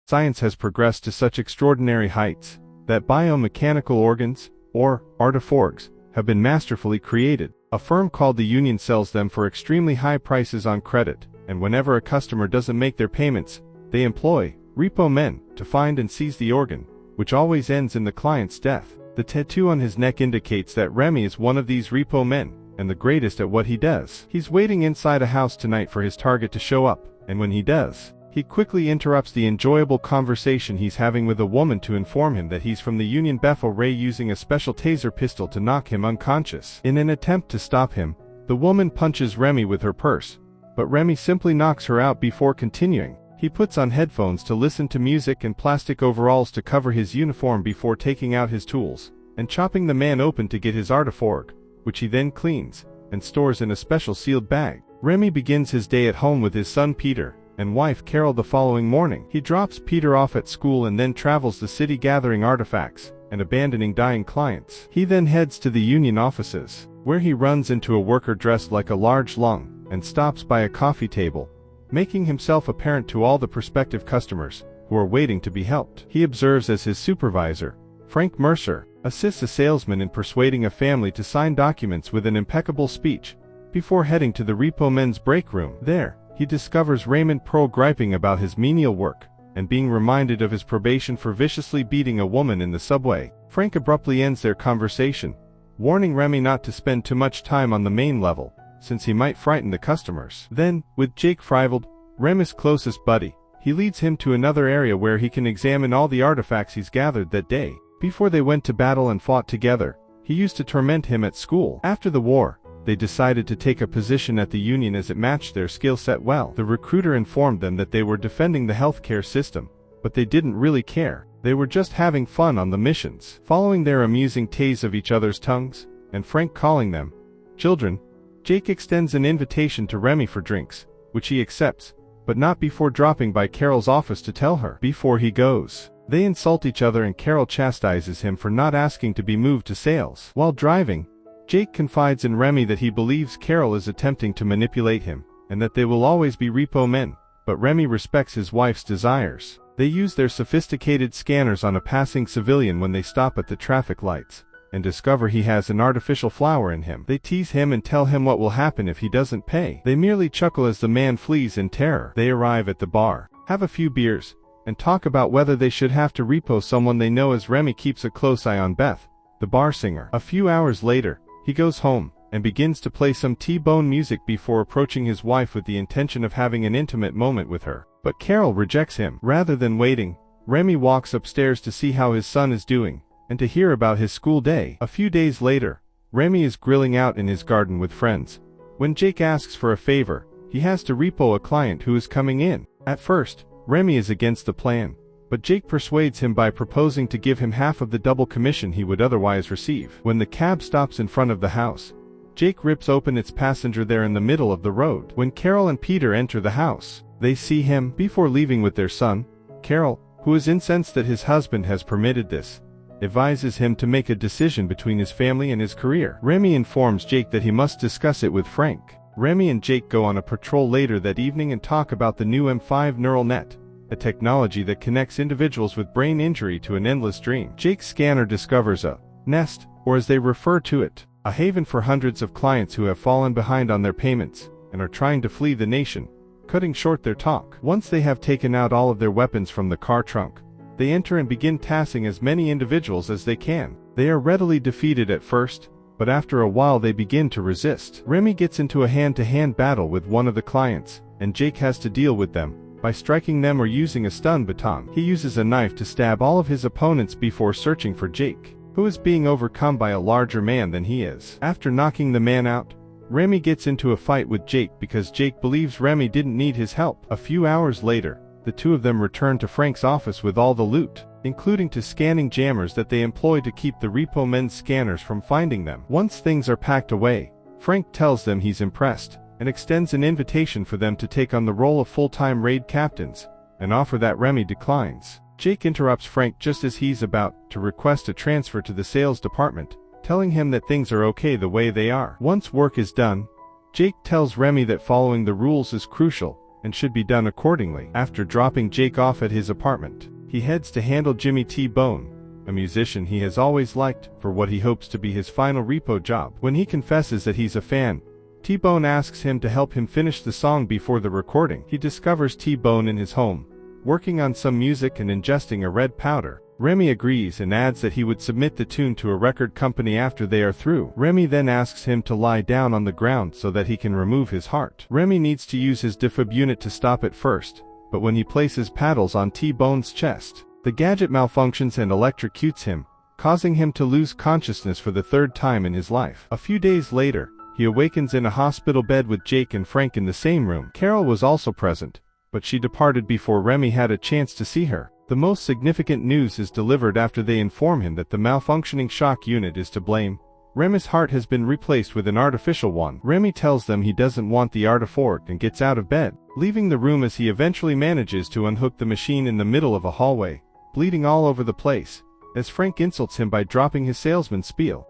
Science has progressed to such extraordinary heights that biomechanical organs, or artiforgs, have been masterfully created. A firm called the Union sells them for extremely high prices on credit, and whenever a customer doesn't make their payments, they employ repo men to find and seize the organ, which always ends in the client's death. The tattoo on his neck indicates that Remy is one of these repo men, and the greatest at what he does. He's waiting inside a house tonight for his target to show up, and when he does, he quickly interrupts the enjoyable conversation he's having with a woman to inform him that he's from the Union, Bethel Ray, using a special taser pistol to knock him unconscious. In an attempt to stop him, the woman punches Remy with her purse, but Remy simply knocks her out before continuing. He puts on headphones to listen to music and plastic overalls to cover his uniform before taking out his tools and chopping the man open to get his artiforg, which he then cleans and stores in a special sealed bag. Remy begins his day at home with his son Peter and wife Carol the following morning. He drops Peter off at school and then travels the city gathering artifacts and abandoning dying clients. He then heads to the Union offices, where he runs into a worker dressed like a large lung and stops by a coffee table, making himself apparent to all the prospective customers who are waiting to be helped. He observes as his supervisor, Frank Mercer, assists a salesman in persuading a family to sign documents with an impeccable speech before heading to the repo men's break room. There, he discovers Raymond Pearl griping about his menial work and being reminded of his probation for viciously beating a woman in the subway. Frank abruptly ends their conversation, warning Remy not to spend too much time on the main level, since he might frighten the customers. Then, with Jake Freivold, Remy's closest buddy, he leads him to another area where he can examine all the artifacts he's gathered that day. Before they went to battle and fought together, he used to torment him at school. After the war, they decided to take a position at the Union as it matched their skill set well. The recruiter informed them that they were defending the healthcare system, but they didn't really care. They were just having fun on the missions. Following their amusing tase of each other's tongues, and Frank calling them children, Jake extends an invitation to Remy for drinks, which he accepts, but not before dropping by Carol's office to tell her. Before he goes, they insult each other and Carol chastises him for not asking to be moved to sales. While driving, Jake confides in Remy that he believes Carol is attempting to manipulate him, and that they will always be repo men, but Remy respects his wife's desires. They use their sophisticated scanners on a passing civilian when they stop at the traffic lights, and discover he has an artificial flower in him. They tease him and tell him what will happen if he doesn't pay. They merely chuckle as the man flees in terror. They arrive at the bar, have a few beers, and talk about whether they should have to repo someone they know, as Remy keeps a close eye on Beth, the bar singer. A few hours later, he goes home and begins to play some T-Bone music before approaching his wife with the intention of having an intimate moment with her. But Carol rejects him. Rather than waiting, Remy walks upstairs to see how his son is doing and to hear about his school day. A few days later, Remy is grilling out in his garden with friends. When Jake asks for a favor, he has to repo a client who is coming in. At first, Remy is against the plan, but Jake persuades him by proposing to give him half of the double commission he would otherwise receive. When the cab stops in front of the house, Jake rips open its passenger there in the middle of the road. When Carol and Peter enter the house, they see him. Before leaving with their son, Carol, who is incensed that his husband has permitted this, advises him to make a decision between his family and his career. Remy informs Jake that he must discuss it with Frank. Remy and Jake go on a patrol later that evening and talk about the new M5 neural net, a technology that connects individuals with brain injury to an endless dream. Jake's scanner discovers a nest, or as they refer to it, a haven for hundreds of clients who have fallen behind on their payments and are trying to flee the nation. Cutting short their talk, once they have taken out all of their weapons from the car trunk, they enter and begin tassing as many individuals as they can. They are readily defeated at first, but after a while they begin to resist. Remy gets into a hand-to-hand battle with one of the clients, and Jake has to deal with them by striking them or using a stun baton. He uses a knife to stab all of his opponents before searching for Jake, who is being overcome by a larger man than he is. After knocking the man out, Remy gets into a fight with Jake because Jake believes Remy didn't need his help. A few hours later, the two of them return to Frank's office with all the loot, including to scanning jammers that they employ to keep the repo men's scanners from finding them. Once things are packed away, Frank tells them he's impressed and extends an invitation for them to take on the role of full-time raid captains, an offer that Remy declines. Jake interrupts Frank just as he's about to request a transfer to the sales department, telling him that things are okay the way they are. Once work is done, Jake tells Remy that following the rules is crucial, and should be done accordingly. After dropping Jake off at his apartment, he heads to handle Jimmy T-Bone, a musician he has always liked, for what he hopes to be his final repo job. When he confesses that he's a fan, T-Bone asks him to help him finish the song before the recording. He discovers T-Bone in his home, working on some music and ingesting a red powder. Remy agrees and adds that he would submit the tune to a record company after they are through. Remy then asks him to lie down on the ground so that he can remove his heart. Remy needs to use his defib unit to stop it first, but when he places paddles on T-Bone's chest, the gadget malfunctions and electrocutes him, causing him to lose consciousness for the third time in his life. A few days later, he awakens in a hospital bed with Jake and Frank in the same room. Carol was also present, but she departed before Remy had a chance to see her. The most significant news is delivered after they inform him that the malfunctioning shock unit is to blame. Remy's heart has been replaced with an artificial one. Remy tells them he doesn't want the artifact and gets out of bed, leaving the room as he eventually manages to unhook the machine in the middle of a hallway, bleeding all over the place, as Frank insults him by dropping his salesman spiel.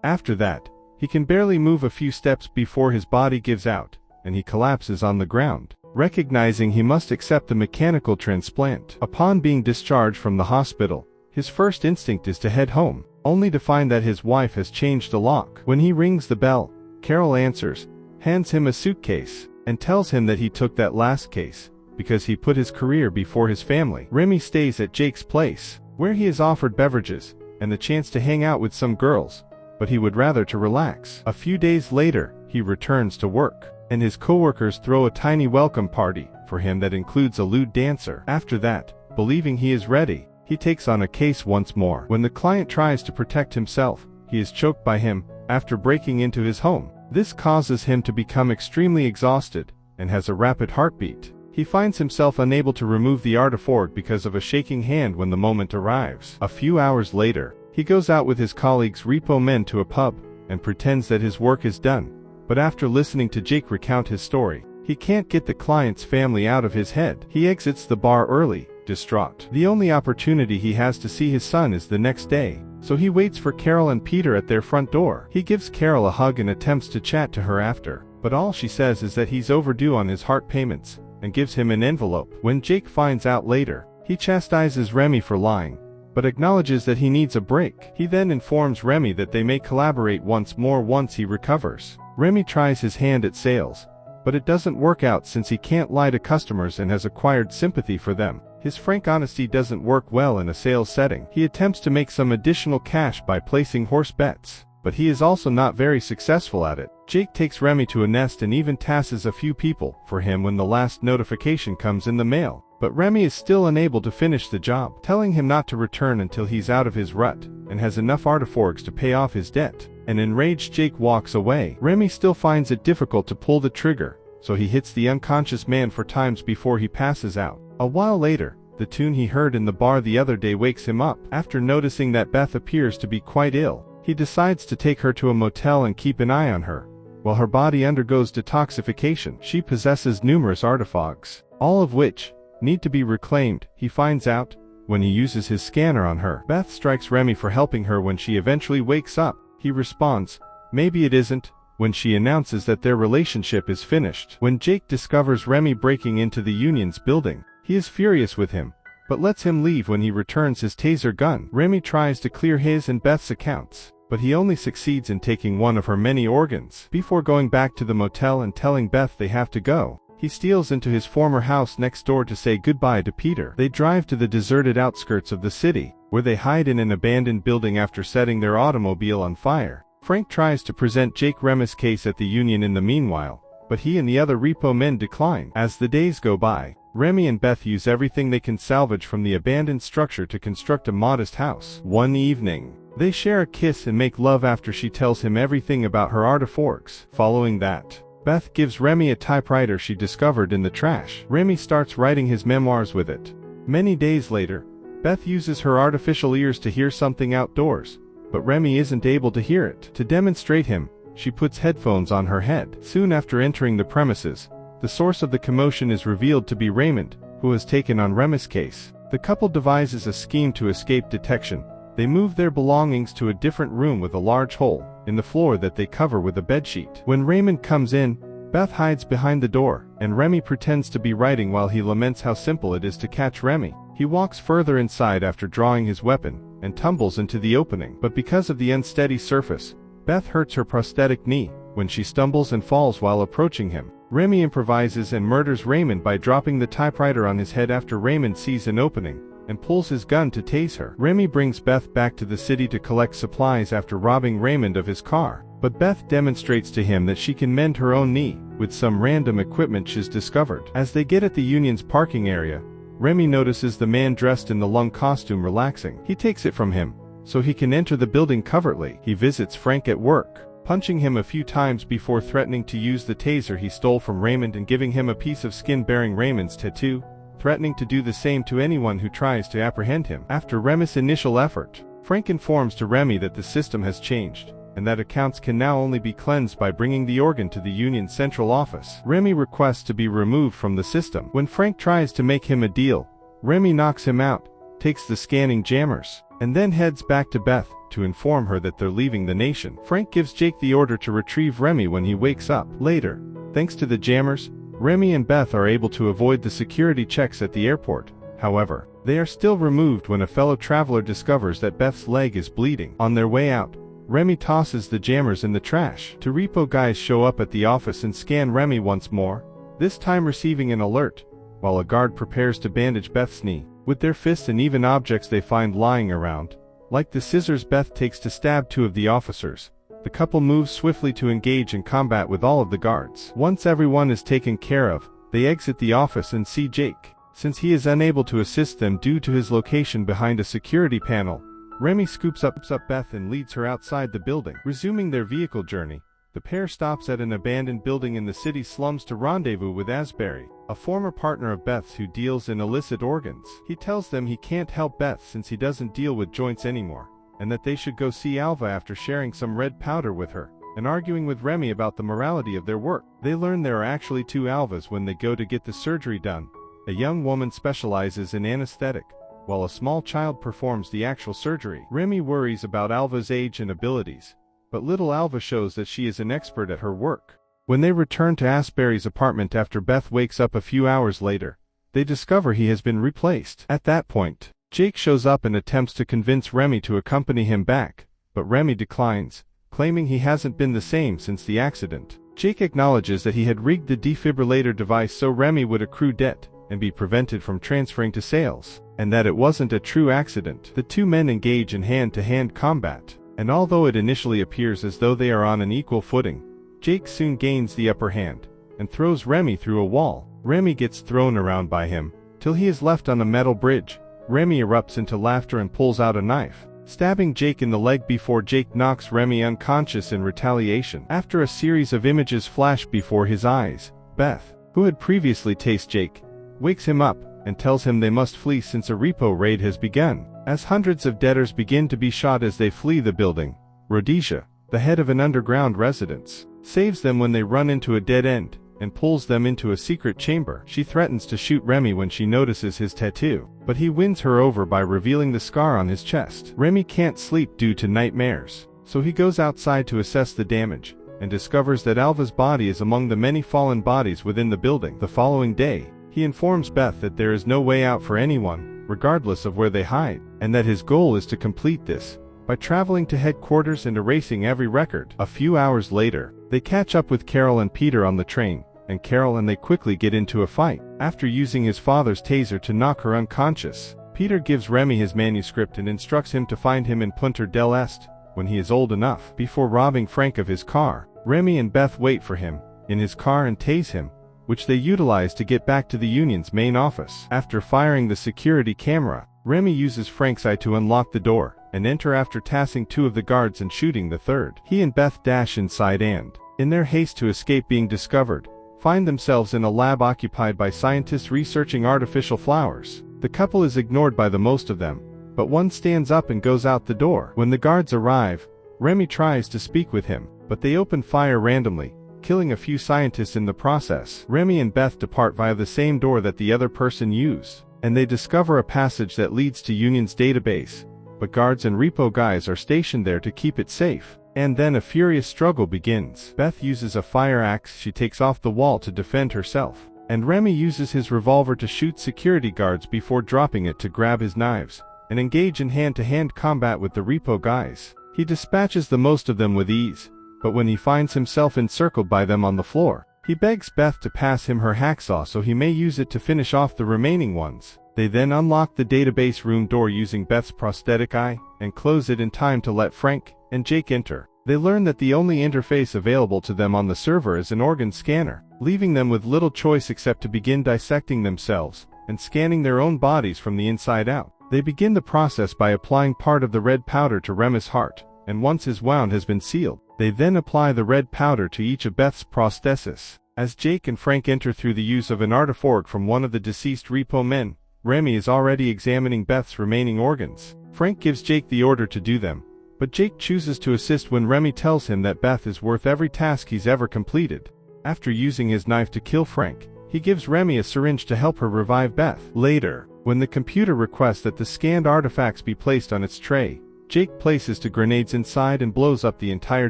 After that, he can barely move a few steps before his body gives out, and he collapses on the ground. Recognizing he must accept the mechanical transplant. Upon being discharged from the hospital, his first instinct is to head home, only to find that his wife has changed the lock. When he rings the bell, Carol answers, hands him a suitcase, and tells him that he took that last case because he put his career before his family. Remy stays at Jake's place, where he is offered beverages and the chance to hang out with some girls, but he would rather to relax. A few days later, he returns to work, and his coworkers throw a tiny welcome party for him that includes a lewd dancer. After that, believing he is ready, he takes on a case once more. When the client tries to protect himself, he is choked by him after breaking into his home. This causes him to become extremely exhausted and has a rapid heartbeat. He finds himself unable to remove the artifact because of a shaking hand when the moment arrives. A few hours later, he goes out with his colleagues repo men to a pub and pretends that his work is done. But after listening to Jake recount his story, he can't get the client's family out of his head. He exits the bar early, distraught. The only opportunity he has to see his son is the next day, so he waits for Carol and Peter at their front door. He gives Carol a hug and attempts to chat to her after, but all she says is that he's overdue on his heart payments, and gives him an envelope. When Jake finds out later, he chastises Remy for lying, but acknowledges that he needs a break. He then informs Remy that they may collaborate once more once he recovers. Remy tries his hand at sales, but it doesn't work out since he can't lie to customers and has acquired sympathy for them. His frank honesty doesn't work well in a sales setting. He attempts to make some additional cash by placing horse bets, but he is also not very successful at it. Jake takes Remy to a nest and even tasks a few people for him when the last notification comes in the mail. But Remy is still unable to finish the job, telling him not to return until he's out of his rut and has enough artiforks to pay off his debt. An enraged Jake walks away. Remy still finds it difficult to pull the trigger, so he hits the unconscious man 4 times before he passes out. A while later, the tune he heard in the bar the other day wakes him up. After noticing that Beth appears to be quite ill, he decides to take her to a motel and keep an eye on her, while her body undergoes detoxification. She possesses numerous artifacts, all of which need to be reclaimed, he finds out when he uses his scanner on her. Beth strikes Remy for helping her when she eventually wakes up. He responds, maybe it isn't, when she announces that their relationship is finished. When Jake discovers Remy breaking into the union's building, he is furious with him, but lets him leave when he returns his taser gun. Remy tries to clear his and Beth's accounts, but he only succeeds in taking one of her many organs. Before going back to the motel and telling Beth they have to go, he steals into his former house next door to say goodbye to Peter. They drive to the deserted outskirts of the city, where they hide in an abandoned building after setting their automobile on fire. Frank tries to present Jake Remy's case at the union in the meanwhile, but he and the other repo men decline. As the days go by, Remy and Beth use everything they can salvage from the abandoned structure to construct a modest house. One evening, they share a kiss and make love after she tells him everything about her artiforks. Following that, Beth gives Remy a typewriter she discovered in the trash. Remy starts writing his memoirs with it. Many days later, Beth uses her artificial ears to hear something outdoors, but Remy isn't able to hear it. To demonstrate him, she puts headphones on her head. Soon after entering the premises, the source of the commotion is revealed to be Raymond, who has taken on Remy's case. The couple devises a scheme to escape detection. They move their belongings to a different room with a large hole in the floor that they cover with a bedsheet. When Raymond comes in, Beth hides behind the door, and Remy pretends to be writing while he laments how simple it is to catch Remy. He walks further inside after drawing his weapon, and tumbles into the opening. But because of the unsteady surface, Beth hurts her prosthetic knee when she stumbles and falls while approaching him. Remy improvises and murders Raymond by dropping the typewriter on his head after Raymond sees an opening and pulls his gun to tase her. Remy brings Beth back to the city to collect supplies after robbing Raymond of his car. But Beth demonstrates to him that she can mend her own knee with some random equipment she's discovered. As they get at the Union's parking area, Remy notices the man dressed in the lung costume relaxing. He takes it from him, so he can enter the building covertly. He visits Frank at work, punching him a few times before threatening to use the taser he stole from Raymond and giving him a piece of skin bearing Raymond's tattoo, threatening to do the same to anyone who tries to apprehend him. After Remy's initial effort, Frank informs to Remy that the system has changed, and that accounts can now only be cleansed by bringing the organ to the Union central office. Remy requests to be removed from the system. When Frank tries to make him a deal, Remy knocks him out, takes the scanning jammers, and then heads back to Beth to inform her that they're leaving the nation. Frank gives Jake the order to retrieve Remy when he wakes up. Later, thanks to the jammers, Remy and Beth are able to avoid the security checks at the airport. However, they are still removed when a fellow traveler discovers that Beth's leg is bleeding. On their way out, Remy tosses the jammers in the trash. Two repo guys show up at the office and scan Remy once more, this time receiving an alert, while a guard prepares to bandage Beth's knee. With their fists and even objects they find lying around, like the scissors Beth takes to stab two of the officers, the couple moves swiftly to engage in combat with all of the guards. Once everyone is taken care of, they exit the office and see Jake. Since he is unable to assist them due to his location behind a security panel, Remy scoops up Beth and leads her outside the building. Resuming their vehicle journey, the pair stops at an abandoned building in the city slums to rendezvous with Asbury, a former partner of Beth's who deals in illicit organs. He tells them he can't help Beth since he doesn't deal with joints anymore, and that they should go see Alva after sharing some red powder with her, and arguing with Remy about the morality of their work. They learn there are actually two Alvas when they go to get the surgery done. A young woman specializes in anesthetic, while a small child performs the actual surgery. Remy worries about Alva's age and abilities, but little Alva shows that she is an expert at her work. When they return to Asbury's apartment after Beth wakes up a few hours later, they discover he has been replaced. At that point, Jake shows up and attempts to convince Remy to accompany him back, but Remy declines, claiming he hasn't been the same since the accident. Jake acknowledges that he had rigged the defibrillator device so Remy would accrue debt and be prevented from transferring to sales, and that it wasn't a true accident. The two men engage in hand-to-hand combat, and although it initially appears as though they are on an equal footing, Jake soon gains the upper hand and throws Remy through a wall. Remy gets thrown around by him till he is left on a metal bridge. Remy erupts into laughter and pulls out a knife, stabbing Jake in the leg before Jake knocks Remy unconscious in retaliation. After a series of images flash before his eyes, Beth, who had previously tased Jake, wakes him up and tells him they must flee since a repo raid has begun. As hundreds of debtors begin to be shot as they flee the building, Rhodesia, the head of an underground residence, saves them when they run into a dead end and pulls them into a secret chamber. She threatens to shoot Remy when she notices his tattoo, but he wins her over by revealing the scar on his chest. Remy can't sleep due to nightmares, so he goes outside to assess the damage and discovers that Alva's body is among the many fallen bodies within the building. The following day, he informs Beth that there is no way out for anyone, regardless of where they hide, and that his goal is to complete this by traveling to headquarters and erasing every record. A few hours later, they catch up with Carol and Peter on the train, and Carol and they quickly get into a fight. After using his father's taser to knock her unconscious, Peter gives Remy his manuscript and instructs him to find him in Punta del Este when he is old enough. Before robbing Frank of his car, Remy and Beth wait for him in his car and tase him, which they utilize to get back to the Union's main office. After firing the security camera, Remy uses Frank's eye to unlock the door and enter after tasking two of the guards and shooting the third. He and Beth dash inside and, in their haste to escape being discovered, find themselves in a lab occupied by scientists researching artificial flowers. The couple is ignored by the most of them, but one stands up and goes out the door. When the guards arrive, Remy tries to speak with him, but they open fire randomly, killing a few scientists in the process. Remy and Beth depart via the same door that the other person used, and they discover a passage that leads to Union's database, but guards and repo guys are stationed there to keep it safe. And then a furious struggle begins. Beth uses a fire axe she takes off the wall to defend herself, and Remy uses his revolver to shoot security guards before dropping it to grab his knives and engage in hand-to-hand combat with the repo guys. He dispatches the most of them with ease, but when he finds himself encircled by them on the floor, he begs Beth to pass him her hacksaw so he may use it to finish off the remaining ones. They then unlock the database room door using Beth's prosthetic eye and close it in time to let Frank and Jake enter. They learn that the only interface available to them on the server is an organ scanner, leaving them with little choice except to begin dissecting themselves and scanning their own bodies from the inside out. They begin the process by applying part of the red powder to Remy's heart, and once his wound has been sealed, they then apply the red powder to each of Beth's prostheses. As Jake and Frank enter through the use of an artifact from one of the deceased repo men, Remy is already examining Beth's remaining organs. Frank gives Jake the order to do them, but Jake chooses to assist when Remy tells him that Beth is worth every task he's ever completed. After using his knife to kill Frank, he gives Remy a syringe to help her revive Beth. Later, when the computer requests that the scanned artifacts be placed on its tray, Jake places two grenades inside and blows up the entire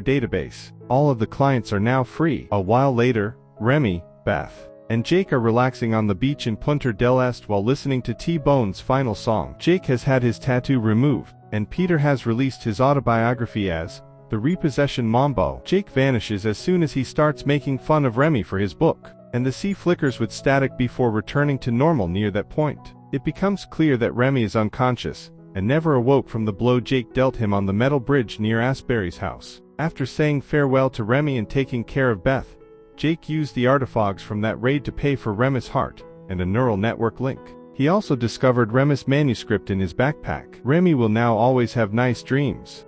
database. All of the clients are now free. A while later, Remy, Beth, and Jake are relaxing on the beach in Punta del Este while listening to T-Bone's final song. Jake has had his tattoo removed, and Peter has released his autobiography as The Repossession Mambo. Jake vanishes as soon as he starts making fun of Remy for his book, and the sea flickers with static before returning to normal near that point. It becomes clear that Remy is unconscious and never awoke from the blow Jake dealt him on the metal bridge near Asbury's house. After saying farewell to Remy and taking care of Beth, Jake used the artifacts from that raid to pay for Remy's heart and a neural network link. He also discovered Remy's manuscript in his backpack. Remy will now always have nice dreams.